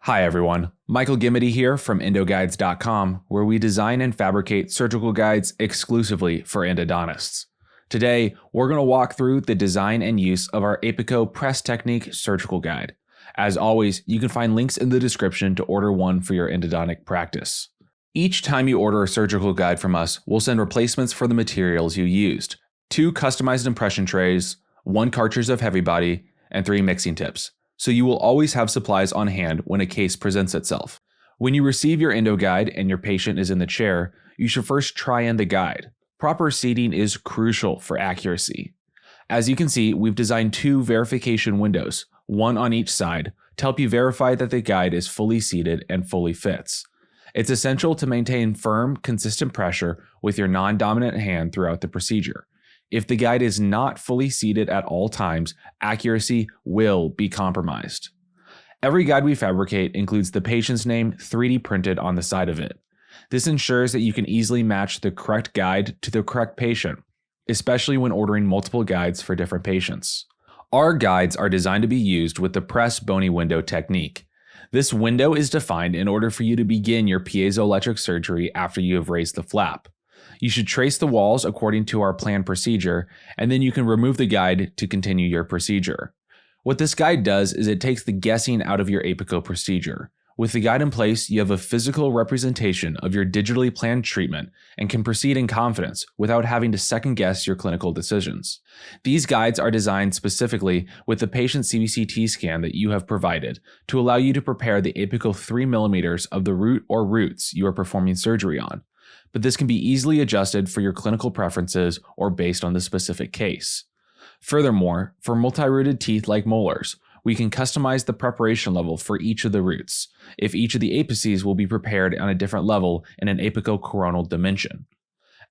Hi everyone, Michael Gimity here from endoguides.com, where we design and fabricate surgical guides exclusively for endodontists. Today, we're going to walk through the design and use of our Apico PRESS Technique Surgical Guide. As always, you can find links in the description to order one for your endodontic practice. Each time you order a surgical guide from us, we'll send replacements for the materials you used, 2 customized impression trays, 1 cartridge of heavy body, and 3 mixing tips. So you will always have supplies on hand when a case presents itself. When you receive your endo guide and your patient is in the chair, you should first try on the guide. Proper seating is crucial for accuracy. As you can see, we've designed 2 verification windows, one on each side, to help you verify that the guide is fully seated and fully fits. It's essential to maintain firm, consistent pressure with your non-dominant hand throughout the procedure. If the guide is not fully seated at all times, accuracy will be compromised. Every guide we fabricate includes the patient's name 3D printed on the side of it. This ensures that you can easily match the correct guide to the correct patient, especially when ordering multiple guides for different patients. Our guides are designed to be used with the press Bony window technique. This window is defined in order for you to begin your piezoelectric surgery after you have raised the flap. You should trace the walls according to our planned procedure, and then you can remove the guide to continue your procedure. What this guide does is it takes the guessing out of your Apico procedure. With the guide in place, you have a physical representation of your digitally planned treatment and can proceed in confidence without having to second-guess your clinical decisions. These guides are designed specifically with the patient CBCT scan that you have provided to allow you to prepare the apical 3 mm of the root or roots you are performing surgery on. But this can be easily adjusted for your clinical preferences or based on the specific case. Furthermore, for multi-rooted teeth like molars, we can customize the preparation level for each of the roots, if each of the apices will be prepared on a different level in an apical coronal dimension.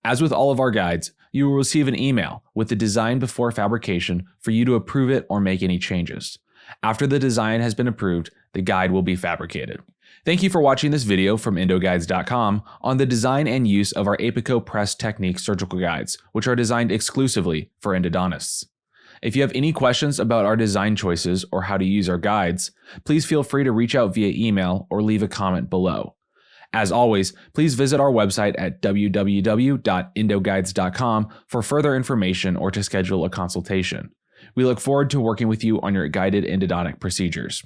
As with all of our guides, you will receive an email with the design before fabrication for you to approve it or make any changes. After the design has been approved, the guide will be fabricated. Thank you for watching this video from endoguides.com on the design and use of our Apico PRESS Technique Surgical Guides, which are designed exclusively for endodontists. If you have any questions about our design choices or how to use our guides, please feel free to reach out via email or leave a comment below. As always, please visit our website at www.endoguides.com for further information or to schedule a consultation. We look forward to working with you on your guided endodontic procedures.